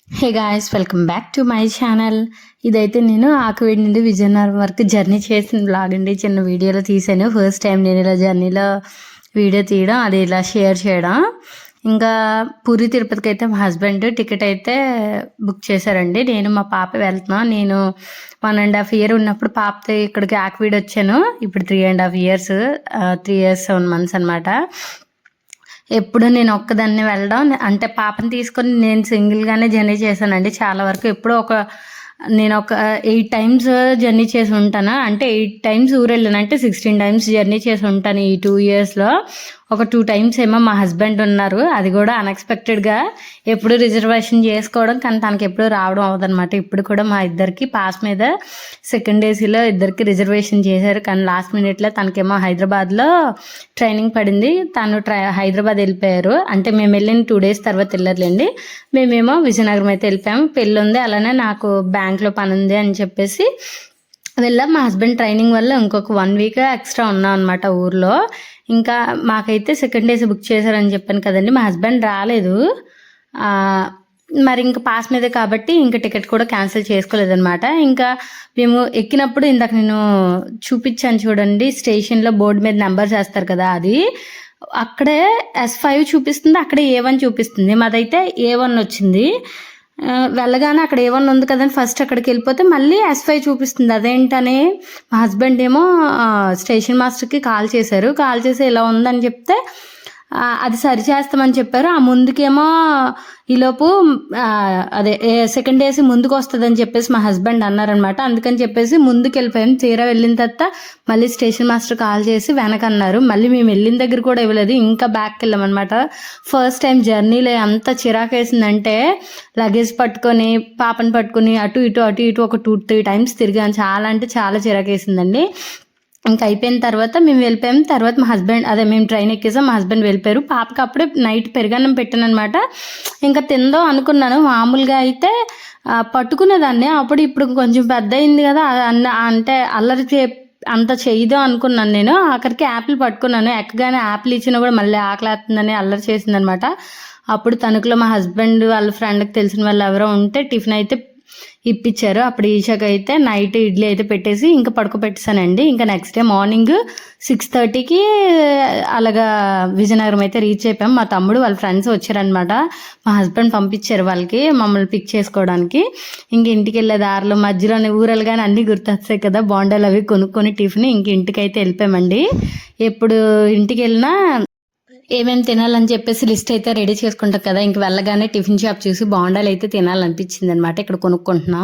Hey guys, welcome back to my channel. ఇదైతే నేను ఆకువేడి నుండి విజయనగరం వరకు జర్నీ చేసిన బ్లాగ్ అండి. చిన్న వీడియోలో తీసాను. ఫస్ట్ టైం నేను ఇలా జర్నీలో వీడియో తీయడం, అది ఇలా షేర్ చేయడం. ఇంకా పూరి తిరుపతికి అయితే మా హస్బెండ్ టికెట్ అయితే బుక్ చేశారండి. నేను మా పాప వెళ్తున్నాం. నేను 1.5 year ఉన్నప్పుడు పాపతో ఇక్కడికి ఆకువీడి వచ్చాను. ఇప్పుడు 3.5 years, 3 years 7 months అనమాట. ఎప్పుడు నేను ఒక్కదాన్ని వెళ్ళడం అంటే పాపని తీసుకొని నేను సింగిల్గానే జర్నీ చేశానండి చాలా వరకు. ఎప్పుడో నేను ఒక 8 times జర్నీ చేసి ఉంటాను. అంటే 8 times ఊరు వెళ్ళాను అంటే 16 times జర్నీ చేసి ఉంటాను ఈ 2 yearsలో. ఒక 2 times ఏమో మా హస్బెండ్ ఉన్నారు, అది కూడా అన్ఎక్స్పెక్టెడ్గా. ఎప్పుడు రిజర్వేషన్ చేసుకోవడం కానీ తనకి ఎప్పుడు రావడం అవ్వదన్నమాట. ఇప్పుడు కూడా మా ఇద్దరికి పాస్ మీద సెకండ్ ఏసీలో ఇద్దరికి రిజర్వేషన్ చేశారు, కానీ లాస్ట్ మినిట్లో తనకేమో హైదరాబాద్లో ట్రైనింగ్ పడింది. తను హైదరాబాద్ వెళ్ళిపోయారు. అంటే మేము వెళ్ళిన 2 days తర్వాత వెళ్ళర్లేండి. మేమేమో విజయనగరం అయితే వెళ్ళిపోయాము. పెళ్ళి ఉంది, అలానే నాకు బ్యాంక్లో పని ఉంది అని చెప్పేసి వెళ్ళాం. మా హస్బెండ్ ట్రైనింగ్ వల్ల ఇంకొక 1 week ఎక్స్ట్రా ఉన్నాం అనమాట ఊర్లో. ఇంకా మాకైతే సెకండ్ ఏసీ బుక్ చేశారని చెప్పాను కదండి. మా హస్బెండ్ రాలేదు, మరి ఇంకా పాస్ మీదే కాబట్టి ఇంకా టికెట్ కూడా క్యాన్సిల్ చేసుకోలేదన్నమాట. ఇంకా మేము ఎక్కినప్పుడు ఇందాక నేను చూపించాను చూడండి, స్టేషన్లో బోర్డు మీద నెంబర్స్ వేస్తారు కదా, అది అక్కడే S5 చూపిస్తుంది, అక్కడే A1 చూపిస్తుంది. మాదైతే A1 వచ్చింది. వెళ్ళగానే అక్కడ A1 ఉంది కదండి, ఫస్ట్ అక్కడికి వెళ్ళిపోతే మళ్ళీ S5 చూపిస్తుంది. అదేంటని మా హస్బెండ్ ఏమో స్టేషన్ మాస్టర్కి కాల్ చేశారు. కాల్ చేసి ఇలా ఉందని చెప్తే అది సరి చేస్తామని చెప్పారు. ఆ ముందుకేమో ఈలోపు అదే సెకండ్ ఏసీ ముందుకు వస్తుందని చెప్పేసి మా హస్బెండ్ అన్నారనమాట. అందుకని చెప్పేసి ముందుకు వెళ్ళిపోయాం. తీరా వెళ్ళిన తర్వాత మళ్ళీ స్టేషన్ మాస్టర్ కాల్ చేసి వెనకన్నారు. మళ్ళీ మేము వెళ్ళిన దగ్గర కూడా ఇవ్వలేదు, ఇంకా బ్యాక్కి వెళ్ళామన్నమాట. ఫస్ట్ టైం జర్నీలో ఎంత చిరాకేసిందంటే లగేజ్ పట్టుకొని పాపని పట్టుకొని అటు ఇటు ఒక 2-3 times తిరిగాను. చాలా అంటే చాలా చిరాకేసిందండి. ఇంకా అయిపోయిన తర్వాత మేము వెళ్ళిపోయాము. తర్వాత మా హస్బెండ్ మేము ట్రైన్ ఎక్కేసాం, మా హస్బెండ్ వెళ్ళిపోయారు. పాపకి అప్పుడే నైట్ పెరుగన్నం పెట్టాను అనమాట. ఇంకా తిందో అనుకున్నాను. మామూలుగా అయితే పట్టుకునేదాన్ని, అప్పుడు ఇప్పుడు కొంచెం పెద్ద అయింది కదా, అంటే అల్లరి అంత చేయదో అనుకున్నాను నేను. ఆఖరికి యాపిల్ పట్టుకున్నాను. ఎక్కగానే యాపిల్ ఇచ్చినా కూడా మళ్ళీ ఆకలేస్తుందని అల్లరి చేసిందనమాట. అప్పుడు తణుకులో మా హస్బెండ్ వాళ్ళ ఫ్రెండ్కి తెలిసిన వాళ్ళు ఎవరో ఉంటే టిఫిన్ అయితే ఇప్పించారు. అప్పుడు ఈషాకి అయితే నైట్ ఇడ్లీ అయితే పెట్టేసి ఇంకా పడుకోబెట్టేసానండి. ఇంకా నెక్స్ట్ డే మార్నింగ్ 6:30కి అలాగా విజయనగరం అయితే రీచ్ అయిపోయాం. మా తమ్ముడు వాళ్ళ ఫ్రెండ్స్ వచ్చారనమాట. మా హస్బెండ్ పంపించారు వాళ్ళకి మమ్మల్ని పిక్ చేసుకోవడానికి. ఇంక ఇంటికి వెళ్ళే దారిలో మధ్యలోనే ఊరలు కానీ అన్నీ గుర్తొస్తాయి కదా, బోండాలు అవి కొనుక్కొని టిఫిన్ ఇంక ఇంటికైతే వెళ్ళిపోయామండి. ఎప్పుడు ఇంటికి వెళ్ళినా ఏమేమి తినాలని చెప్పేసి లిస్ట్ అయితే రెడీ చేసుకుంటాం కదా. ఇంక వెళ్ళగానే టిఫిన్ షాప్ చూసి బోండాలు అయితే తినాలనిపించింది అనమాట. ఇక్కడ కొనుక్కుంటున్నాం.